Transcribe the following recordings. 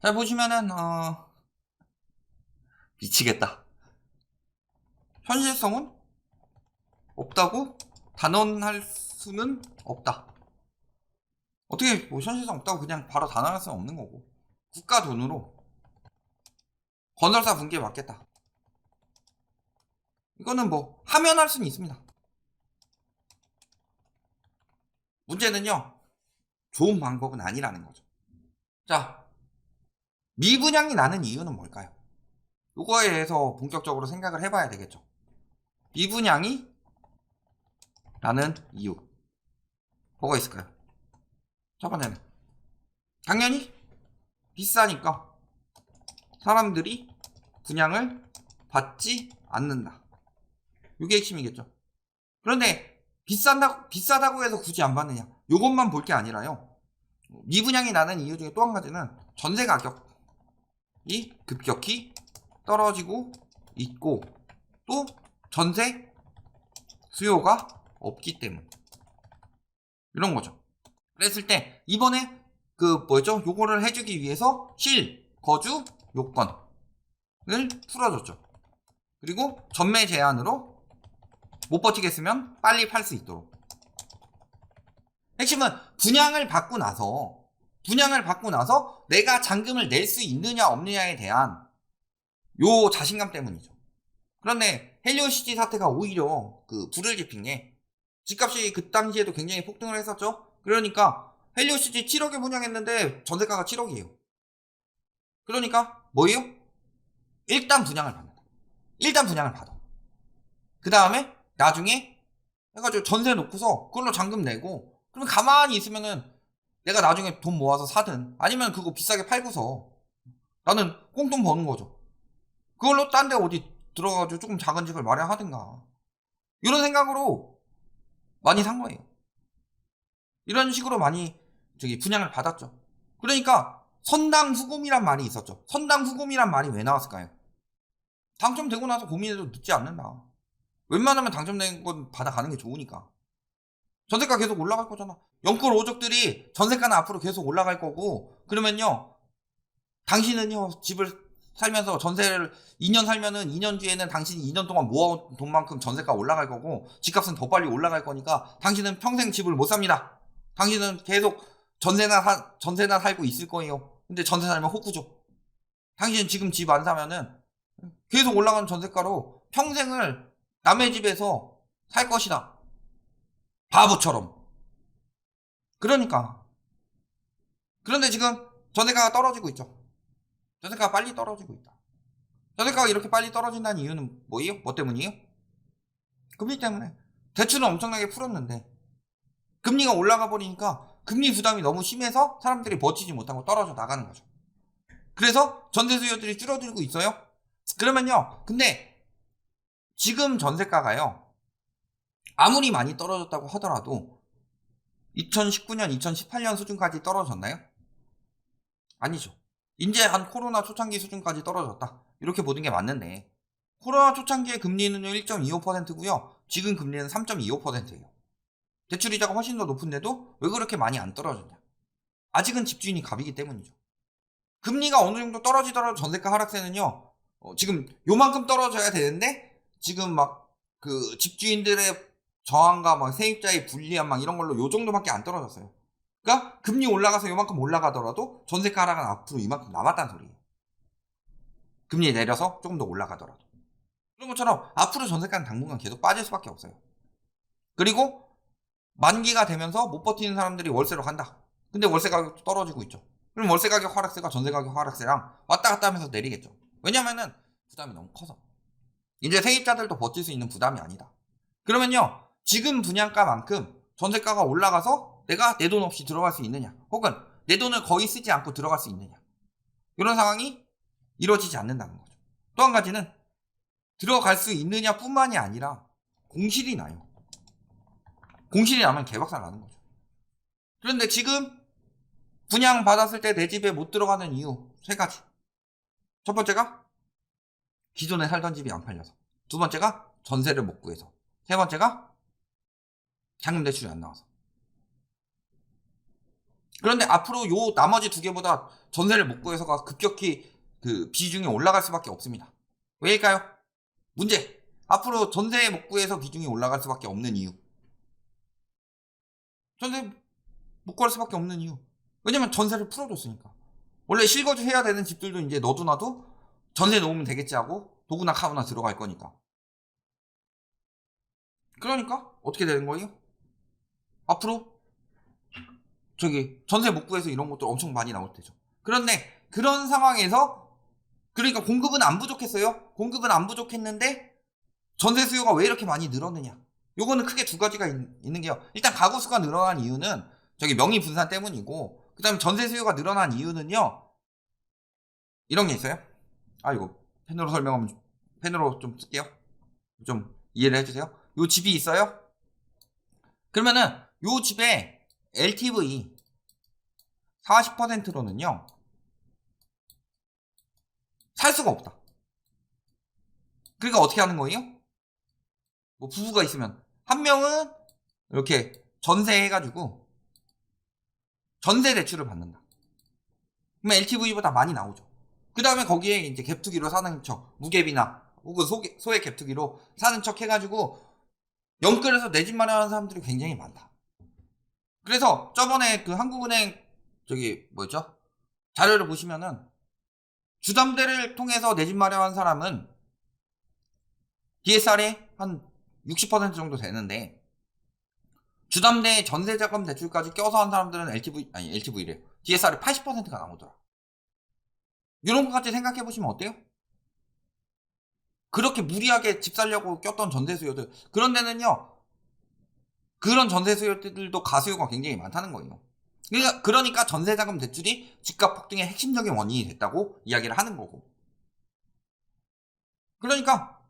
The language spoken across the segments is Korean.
잘 보시면은 미치겠다. 현실성은 없다고 단언할 수는 없다. 어떻게 뭐 현실성 없다고 그냥 바로 단언할 수는 없는 거고, 국가 돈으로 건설사 붕괴 맞겠다, 이거는 뭐 하면 할 수는 있습니다. 문제는요, 좋은 방법은 아니라는 거죠. 자, 미분양이 나는 이유는 뭘까요? 이거에 대해서 본격적으로 생각을 해봐야 되겠죠. 미분양이 나는 이유 뭐가 있을까요? 첫 번째는 당연히 비싸니까 사람들이 분양을 받지 않는다, 이게 핵심이겠죠. 그런데 비싸다고 해서 굳이 안 받느냐, 이것만 볼 게 아니라요, 미분양이 나는 이유 중에 또 한 가지는 전세 가격이 급격히 떨어지고 있고, 또 전세 수요가 없기 때문, 이런 거죠. 그랬을 때 이번에 요거를 해주기 위해서 실거주 요건을 풀어줬죠. 그리고 전매 제한으로 못 버티겠으면 빨리 팔 수 있도록. 핵심은 분양을 받고 나서 내가 잔금을 낼 수 있느냐 없느냐에 대한 요 자신감 때문이죠. 그런데 헬리오시티 사태가 오히려 불을 지핀 게, 집값이 그 당시에도 굉장히 폭등을 했었죠. 그러니까 헬리오시티 7억에 분양했는데 전세가가 7억이에요. 그러니까 뭐예요? 일단 분양을 받아. 그 다음에 나중에 해가지고 전세 놓고서 그걸로 잔금 내고, 그러면 가만히 있으면은 내가 나중에 돈 모아서 사든 아니면 그거 비싸게 팔고서 나는 꽁돈 버는 거죠. 그걸로 딴 데 어디 들어가가지고 조금 작은 집을 마련하든가, 이런 생각으로 많이 산 거예요. 이런 식으로 많이 분양을 받았죠. 그러니까 선당 후금이란 말이 있었죠. 선당 후금이란 말이 왜 나왔을까요? 당첨되고 나서 고민해도 늦지 않는다. 웬만하면 당첨된 건 받아가는 게 좋으니까. 전세가 계속 올라갈 거잖아. 영끌 오족들이 전세가는 앞으로 계속 올라갈 거고, 그러면요, 당신은요, 집을 살면서 전세를 2년 살면은 2년 뒤에는 당신이 2년 동안 모아온 돈만큼 전세가 올라갈 거고, 집값은 더 빨리 올라갈 거니까 당신은 평생 집을 못 삽니다. 당신은 계속 전세나 살고 있을 거예요. 근데 전세 살면 호구죠. 당신은 지금 집 안 사면은 계속 올라가는 전세가로 평생을 남의 집에서 살 것이다, 바보처럼. 그런데 지금 전세가가 떨어지고 있죠. 전세가가 빨리 떨어지고 있다. 전세가가 이렇게 빨리 떨어진다는 이유는 뭐예요? 뭐 때문이에요? 금리 때문에. 대출은 엄청나게 풀었는데 금리가 올라가 버리니까 금리 부담이 너무 심해서 사람들이 버티지 못하고 떨어져 나가는 거죠. 그래서 전세 수요들이 줄어들고 있어요. 그러면요, 근데 지금 전세가가요, 아무리 많이 떨어졌다고 하더라도 2019년, 2018년 수준까지 떨어졌나요? 아니죠. 이제 한 코로나 초창기 수준까지 떨어졌다, 이렇게 보는 게 맞는데, 코로나 초창기의 금리는 1.25%고요. 지금 금리는 3.25%예요. 대출이자가 훨씬 더 높은데도 왜 그렇게 많이 안 떨어졌냐? 아직은 집주인이 갑이기 때문이죠. 금리가 어느 정도 떨어지더라도 전세가 하락세는요, 지금 요만큼 떨어져야 되는데 지금 집주인들의 저항과 세입자의 불리함 이런 걸로 요 정도밖에 안 떨어졌어요. 그러니까 금리 올라가서 요만큼 올라가더라도 전세가 하락은 앞으로 이만큼 남았다는 소리예요. 금리 내려서 조금 더 올라가더라도. 그런 것처럼 앞으로 전세가는 당분간 계속 빠질 수밖에 없어요. 그리고 만기가 되면서 못 버티는 사람들이 월세로 간다. 근데 월세 가격도 떨어지고 있죠. 그럼 월세 가격 하락세가 전세 가격 하락세랑 왔다 갔다 하면서 내리겠죠. 왜냐면은 부담이 너무 커서. 이제 세입자들도 버틸 수 있는 부담이 아니다. 그러면요, 지금 분양가만큼 전세가가 올라가서 내가 내 돈 없이 들어갈 수 있느냐, 혹은 내 돈을 거의 쓰지 않고 들어갈 수 있느냐, 이런 상황이 이루어지지 않는다는 거죠. 또 한 가지는 들어갈 수 있느냐 뿐만이 아니라 공실이 나요. 공실이 나면 개박살 나는 거죠. 그런데 지금 분양 받았을 때 내 집에 못 들어가는 이유 3가지. 첫 번째가 기존에 살던 집이 안 팔려서, 두 번째가 전세를 못 구해서, 세 번째가 잔금 대출이 안 나와서. 그런데 앞으로 요 나머지 두 개보다 전세를 못 구해서가 급격히 그 비중이 올라갈 수밖에 없습니다. 왜일까요? 문제. 앞으로 전세 못 구해서 비중이 올라갈 수밖에 없는 이유. 전세 못 구할 수밖에 없는 이유. 왜냐면 전세를 풀어줬으니까. 원래 실거주 해야 되는 집들도 이제 너도 나도 전세 놓으면 되겠지 하고 도구나 카우나 들어갈 거니까. 그러니까 어떻게 되는 거예요? 앞으로 저기 전세 못 구해서 이런 것도 엄청 많이 나올 테죠. 그런데 그런 상황에서 그러니까 공급은 안 부족했어요. 공급은 안 부족했는데 전세 수요가 왜 이렇게 많이 늘었느냐. 요거는 크게 두 가지가 있는 게요. 일단 가구 수가 늘어난 이유는 저기 명의 분산 때문이고, 그 다음에 전세 수요가 늘어난 이유는요. 이런 게 있어요. 아, 이거 펜으로 설명하면 펜으로 좀 쓸게요. 좀 이해를 해주세요. 요 집이 있어요. 그러면은 요 집에 LTV 40%로는요 살 수가 없다. 그러니까 어떻게 하는 거예요? 뭐 부부가 있으면 한 명은 이렇게 전세해가지고 전세 대출을 받는다. 그러면 LTV보다 많이 나오죠. 그 다음에 거기에 이제 갭투기로 사는 척, 무갭이나 혹은 소액 갭투기로 사는 척 해가지고 영끌에서 내 집 마련하는 사람들이 굉장히 많다. 그래서 저번에 그 한국은행 저기 뭐였죠? 자료를 보시면은 주담대를 통해서 내 집 마련한 사람은 DSR이 한 60% 정도 되는데 주담대 전세자금 대출까지 껴서 한 사람들은 LTV래. DSR이 80%가 나오더라. 이런 것까지 생각해 보시면 어때요? 그렇게 무리하게 집 살려고 꼈던 전세 수요들, 그런 데는요, 그런 전세 수요들도 가수요가 굉장히 많다는 거예요. 그러니까 전세자금 대출이 집값 폭등의 핵심적인 원인이 됐다고 이야기를 하는 거고. 그러니까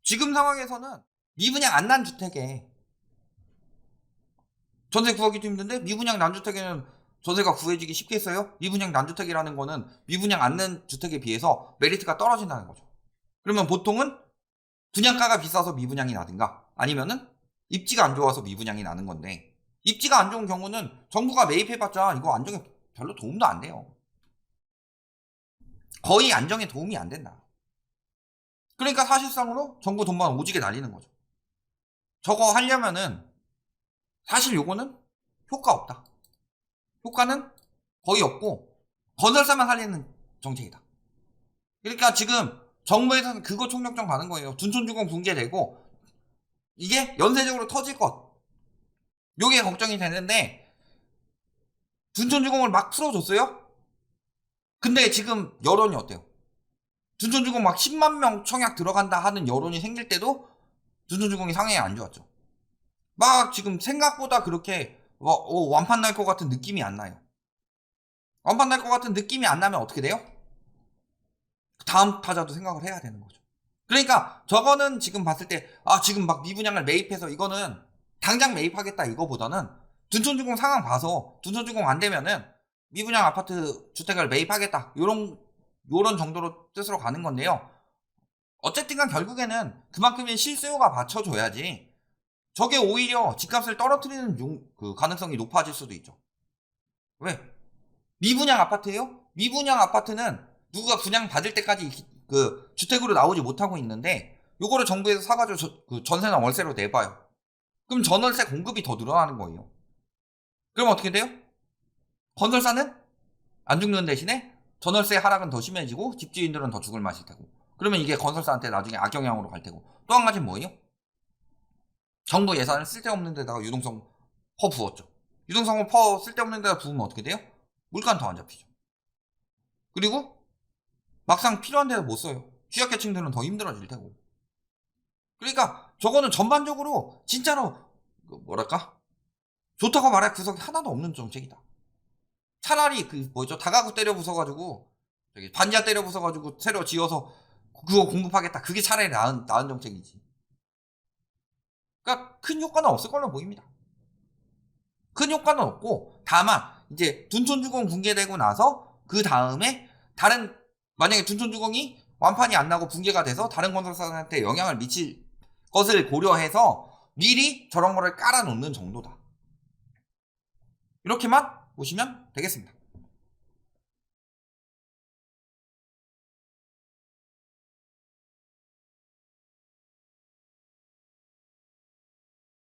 지금 상황에서는 미분양 안 난 주택에 전세 구하기도 힘든데 미분양 난 주택에는 전세가 구해지기 쉽겠어요? 미분양 난 주택이라는 거는 미분양 안 난 주택에 비해서 메리트가 떨어진다는 거죠. 그러면 보통은 분양가가 비싸서 미분양이 나든가 아니면은 입지가 안 좋아서 미분양이 나는 건데, 입지가 안 좋은 경우는 정부가 매입해봤자 이거 안정에 별로 도움도 안 돼요. 거의 안정에 도움이 안 된다. 그러니까 사실상으로 정부 돈만 오지게 날리는 거죠. 저거 하려면은 사실 요거는 효과 없다. 효과는 거의 없고 건설사만 살리는 정책이다. 그러니까 지금 정부에서는 그거 총력전 가는 거예요. 둔촌주공 붕괴되고 이게 연쇄적으로 터질 것, 요게 걱정이 되는데 둔촌주공을 막 풀어줬어요. 근데 지금 여론이 어때요? 둔촌주공 막 10만 명 청약 들어간다 하는 여론이 생길 때도 둔촌주공이 상황이 안 좋았죠. 막 지금 생각보다 그렇게 완판 날 것 같은 느낌이 안 나요. 완판 날 것 같은 느낌이 안 나면 어떻게 돼요? 다음 타자도 생각을 해야 되는 거죠. 그러니까 저거는 지금 봤을 때 지금 막 미분양을 매입해서 이거는 당장 매입하겠다 이거보다는 둔촌주공 상황 봐서 둔촌주공 안 되면은 미분양 아파트 주택을 매입하겠다 요런 정도로 뜻으로 가는 건데요. 어쨌든간 결국에는 그만큼의 실수요가 받쳐줘야지 저게 오히려 집값을 떨어뜨리는 그 가능성이 높아질 수도 있죠. 왜? 미분양 아파트예요? 미분양 아파트는 누가 분양 받을 때까지 그 주택으로 나오지 못하고 있는데 요거를 정부에서 사가지고 그 전세나 월세로 내봐요. 그럼 전월세 공급이 더 늘어나는 거예요. 그럼 어떻게 돼요? 건설사는 안 죽는 대신에 전월세 하락은 더 심해지고 집주인들은 더 죽을 맛일 테고, 그러면 이게 건설사한테 나중에 악영향으로 갈 테고, 또 한 가지는 뭐예요? 정부 예산을 쓸데없는 데다가 유동성 퍼 부었죠. 유동성을 퍼 쓸데없는 데다 부으면 어떻게 돼요? 물가는 더 안 잡히죠. 그리고 막상 필요한 데도 못 써요. 취약계층들은 더 힘들어질 테고. 그러니까 저거는 전반적으로 진짜로 뭐랄까? 좋다고 말할 구석이 하나도 없는 정책이다. 차라리 그 뭐죠? 다가구 때려 부숴가지고 저기 반지하 때려 부숴가지고 새로 지어서 그거 공급하겠다. 그게 차라리 나은 정책이지. 그러니까 큰 효과는 없을 걸로 보입니다. 큰 효과는 없고, 다만 이제 둔촌주공 붕괴되고 나서 그 다음에 다른, 만약에 둔촌주공이 완판이 안 나고 붕괴가 돼서 다른 건설사한테 영향을 미칠 것을 고려해서 미리 저런 거를 깔아놓는 정도다. 이렇게만 보시면 되겠습니다.